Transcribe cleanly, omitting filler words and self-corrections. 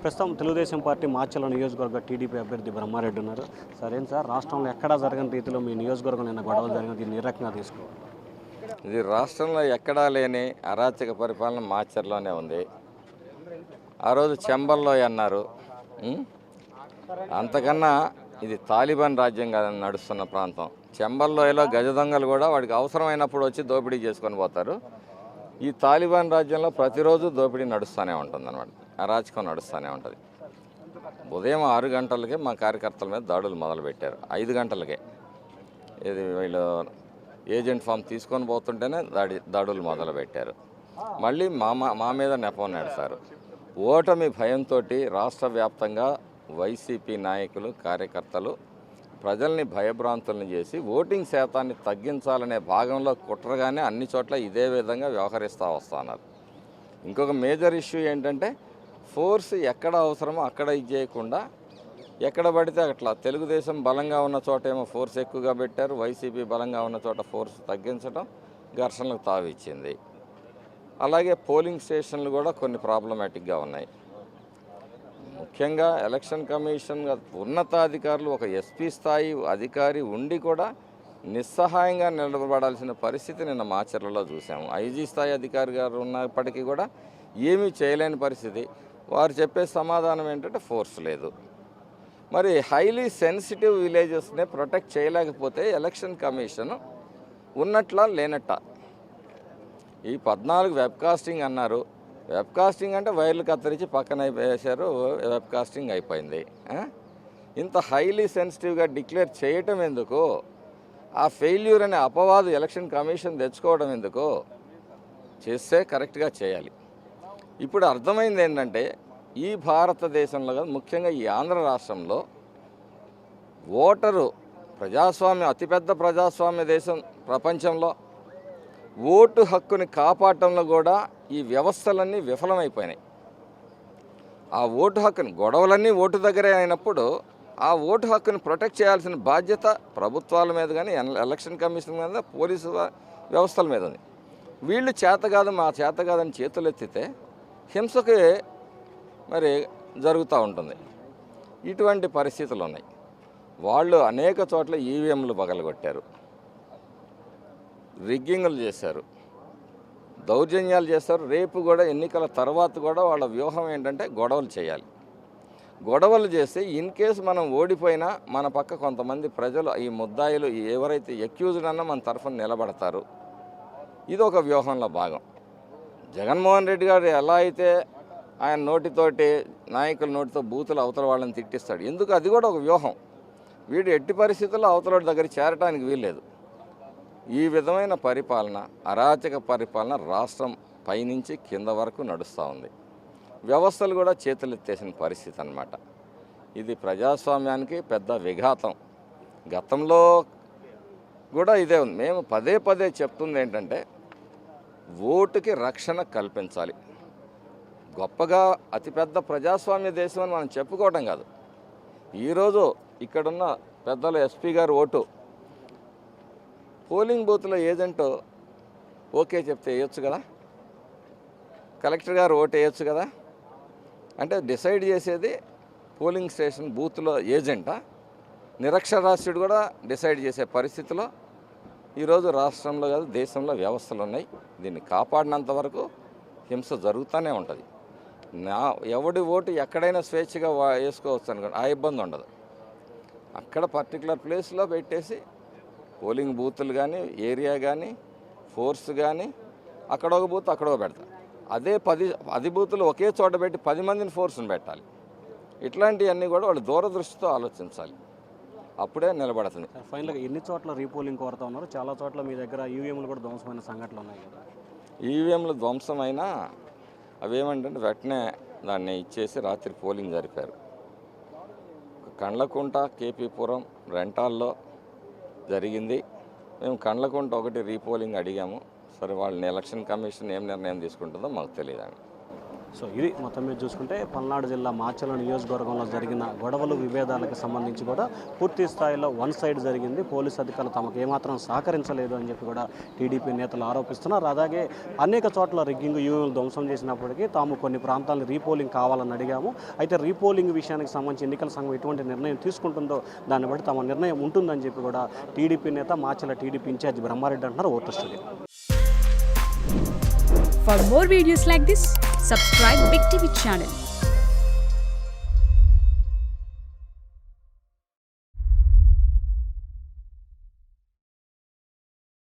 ప్రస్తుతం తెలుగుదేశం పార్టీ మాచర్ల నియోజకవర్గ టీడీపీ అభ్యర్థి బ్రహ్మారెడ్డి ఉన్నారు. సరేం సార్, రాష్ట్రంలో ఎక్కడా జరగని రీతిలో మీ నియోజకవర్గం నిన్న గొడవలు జరిగిన దీన్ని ఏ రకంగా తీసుకోవాలి? ఇది రాష్ట్రంలో ఎక్కడా లేని అరాచక పరిపాలన మాచర్లోనే ఉంది. ఆ రోజు చెంబల్లో అన్నారు. అంతకన్నా ఇది తాలిబాన్ రాజ్యంగా నడుస్తున్న ప్రాంతం. చెంబల్లోయలో గజ దొంగలు కూడా వాడికి అవసరమైనప్పుడు వచ్చి దోపిడీ చేసుకొని పోతారు. ఈ తాలిబాన్ రాజ్యంలో ప్రతిరోజు దోపిడీ నడుస్తూనే ఉంటుంది అన్నమాట. అరాచకం నడుస్తూనే ఉంటుంది. ఉదయం 6 గంటలకే మా కార్యకర్తల మీద దాడులు మొదలుపెట్టారు. 5 గంటలకే ఇది వీళ్ళు ఏజెంట్ ఫామ్ తీసుకొని పోతుంటేనే దాడులు మొదలుపెట్టారు. మళ్ళీ మా మీద నెపం నడిచారు. ఓటమి భయంతో రాష్ట్ర వ్యాప్తంగా వైసీపీ నాయకులు కార్యకర్తలు ప్రజల్ని భయభ్రాంతులను చేసి ఓటింగ్ శాతాన్ని తగ్గించాలనే భాగంలో కుట్రగానే అన్ని చోట్ల ఇదే విధంగా వ్యవహరిస్తూ వస్తున్నారు. ఇంకొక మేజర్ ఇష్యూ ఏంటంటే ఫోర్స్ ఎక్కడ అవసరమో అక్కడ ఇది చేయకుండా ఎక్కడ పడితే అట్లా తెలుగుదేశం బలంగా ఉన్న చోట ఏమో ఫోర్స్ ఎక్కువగా పెట్టారు, వైసీపీ బలంగా ఉన్న చోట ఫోర్స్ తగ్గించడం ఘర్షణలకు తావిచ్చింది. అలాగే పోలింగ్ స్టేషన్లు కూడా కొన్ని ప్రాబ్లమాటిక్గా ఉన్నాయి. ముఖ్యంగా ఎలక్షన్ కమిషన్ ఉన్నతాధికారులు ఒక ఎస్పీ స్థాయి అధికారి ఉండి కూడా నిస్సహాయంగా నిలబడాల్సిన పరిస్థితి నిన్న మాచర్లలో చూసాము. ఐజీ స్థాయి అధికారి గారు ఉన్నప్పటికీ కూడా ఏమీ చేయలేని పరిస్థితి. వారు చెప్పే సమాధానం ఏంటంటే ఫోర్స్ లేదు. మరి హైలీ సెన్సిటివ్ విలేజెస్ని ప్రొటెక్ట్ చేయలేకపోతే ఎలక్షన్ కమిషన్ ఉన్నట్లా లేనట్ట. ఈ 14 వెబ్కాస్టింగ్ అన్నారు. వెబ్కాస్టింగ్ అంటే వైర్లు కత్తిరించి పక్కన వేశారు, వెబ్కాస్టింగ్ అయిపోయింది. ఇంత హైలీ సెన్సిటివ్గా డిక్లేర్ చేయటం ఎందుకు? ఆ ఫెయిల్యూర్ అనే అపవాదు ఎలక్షన్ కమిషన్ తెచ్చుకోవడం ఎందుకు? చేస్తే కరెక్ట్గా చేయాలి. ఇప్పుడు అర్థమైంది ఏంటంటే ఈ భారతదేశంలో కాదు, ముఖ్యంగా ఈ ఆంధ్ర రాష్ట్రంలో ఓటరు ప్రజాస్వామ్యం అతిపెద్ద ప్రజాస్వామ్య దేశం ప్రపంచంలో ఓటు హక్కుని కాపాడటంలో కూడా ఈ వ్యవస్థలన్నీ విఫలమైపోయినాయి. ఆ ఓటు హక్కుని గొడవలన్నీ ఓటు దగ్గరే అయినప్పుడు ఆ ఓటు హక్కుని ప్రొటెక్ట్ చేయాల్సిన బాధ్యత ప్రభుత్వాల మీద కానీ ఎలక్షన్ కమిషన్ మీద పోలీసు వ్యవస్థల మీద ఉంది. వీళ్ళు చేత కాదు మా చేత కాదని చేతులు ఎత్తితే హింసకి మరి జరుగుతూ ఉంటుంది. ఇటువంటి పరిస్థితులు ఉన్నాయి. వాళ్ళు అనేక చోట్ల ఈవీఎంలు పగలగొట్టారు, రిగ్గింగ్లు చేశారు, దౌర్జన్యాలు చేస్తారు. రేపు కూడా ఎన్నికల తర్వాత కూడా వాళ్ళ వ్యూహం ఏంటంటే గొడవలు చేయాలి. గొడవలు చేస్తే ఇన్ కేసు మనం ఓడిపోయినా మన పక్క కొంతమంది ప్రజలు ఈ ముద్దాయిలు ఎవరైతే ఎక్యూజ్డ్ అన్నా మన తరఫున నిలబడతారు. ఇది ఒక వ్యూహంలో భాగం. జగన్మోహన్ రెడ్డి గారు ఎలా అయితే ఆయన నోటితోటి నాయకుల నోటితో బూతులు అవతల వాళ్ళని తిట్టిస్తాడు, ఎందుకు? అది కూడా ఒక వ్యూహం. వీడు ఎట్టి పరిస్థితుల్లో అవతల దగ్గర చేరటానికి వీల్లేదు. ఈ విధమైన పరిపాలన, అరాచక పరిపాలన రాష్ట్రం పైనుంచి కింద వరకు నడుస్తూ ఉంది. వ్యవస్థలు కూడా చేతులెత్తేసిన పరిస్థితి అన్నమాట. ఇది ప్రజాస్వామ్యానికి పెద్ద విఘాతం. గతంలో కూడా ఇదే ఉంది. మేము పదే పదే చెప్తుంది ఏంటంటే ఓటుకి రక్షణ కల్పించాలి. గొప్పగా అతిపెద్ద ప్రజాస్వామ్య దేశం అని మనం చెప్పుకోవడం కాదు. ఈరోజు ఇక్కడున్న పెద్దలు ఎస్పీ గారు ఓటు పోలింగ్ బూత్లో ఏజెంట్ ఓకే చెప్తే వేయొచ్చు కదా, కలెక్టర్ గారు ఓటు వేయొచ్చు కదా. అంటే డిసైడ్ చేసేది పోలింగ్ స్టేషన్ బూత్లో ఏజెంటా? నిరక్షరాస్యుడు కూడా డిసైడ్ చేసే పరిస్థితిలో ఈరోజు రాష్ట్రంలో కాదు దేశంలో వ్యవస్థలు ఉన్నాయి. దీన్ని కాపాడినంత వరకు హింస జరుగుతూనే ఉంటుంది. ఎవడి ఓటు ఎక్కడైనా స్వేచ్ఛగా వేసుకోవచ్చు అనుకోండి, ఆ ఇబ్బంది ఉండదు. అక్కడ పర్టికులర్ ప్లేస్లో పెట్టేసి పోలింగ్ బూతులు కానీ ఏరియా కానీ ఫోర్స్ కానీ అక్కడ ఒక బూత్ అక్కడ ఒక పెడతారు. అదే 10 బూతులు ఒకే చోట పెట్టి 10 మందిని ఫోర్స్ని పెట్టాలి. ఇట్లాంటివన్నీ కూడా వాళ్ళు దూరదృష్టితో ఆలోచించాలి, అప్పుడే నిలబడుతుంది. ఫైనల్గా ఎన్ని చోట్ల రీపోలింగ్ కోరుతా ఉన్నారు? చాలా చోట్ల మీ దగ్గర ఈవీఎంలు కూడా ధ్వంసమైన సంఘటనలు ఉన్నాయి కదా. ఈవీఎంలు ధ్వంసమైనా అవేమంటే వెంటనే దాన్ని ఇచ్చేసి రాత్రి పోలింగ్ జరిపారు. కండ్లకుంట, కేపీపురం, రెంటాల్లో జరిగింది. మేము కండ్లకుంట ఒకటి రీపోలింగ్ అడిగాము. సరే వాళ్ళని ఎలక్షన్ కమిషన్ ఏం నిర్ణయం తీసుకుంటుందో మాకు తెలియదండి. సో ఇది మొత్తం మీద చూసుకుంటే పల్నాడు జిల్లా మాచర్ల నియోజకవర్గంలో జరిగిన గొడవలు విభేదాలకు సంబంధించి కూడా పూర్తి స్థాయిలో వన్ సైడ్ జరిగింది. పోలీసు అధికారులు తమకు ఏమాత్రం సహకరించలేదు అని చెప్పి కూడా టీడీపీ నేతలు ఆరోపిస్తున్నారు. అలాగే అనేక చోట్ల రిగ్గింగ్ యూనియన్లు ధ్వంసం చేసినప్పటికీ తాము కొన్ని ప్రాంతాలను రీపోలింగ్ కావాలని అడిగాము. అయితే రీపోలింగ్ విషయానికి సంబంధించి ఎన్నికల సంఘం ఎటువంటి నిర్ణయం తీసుకుంటుందో దాన్ని బట్టి తమ నిర్ణయం ఉంటుందని చెప్పి కూడా టీడీపీ నేత మాచర్ల టీడీపీ ఇన్ఛార్జ్ బ్రహ్మారెడ్డి అంటున్నారు. Vote studio. For more videos like this, subscribe Big TV channel.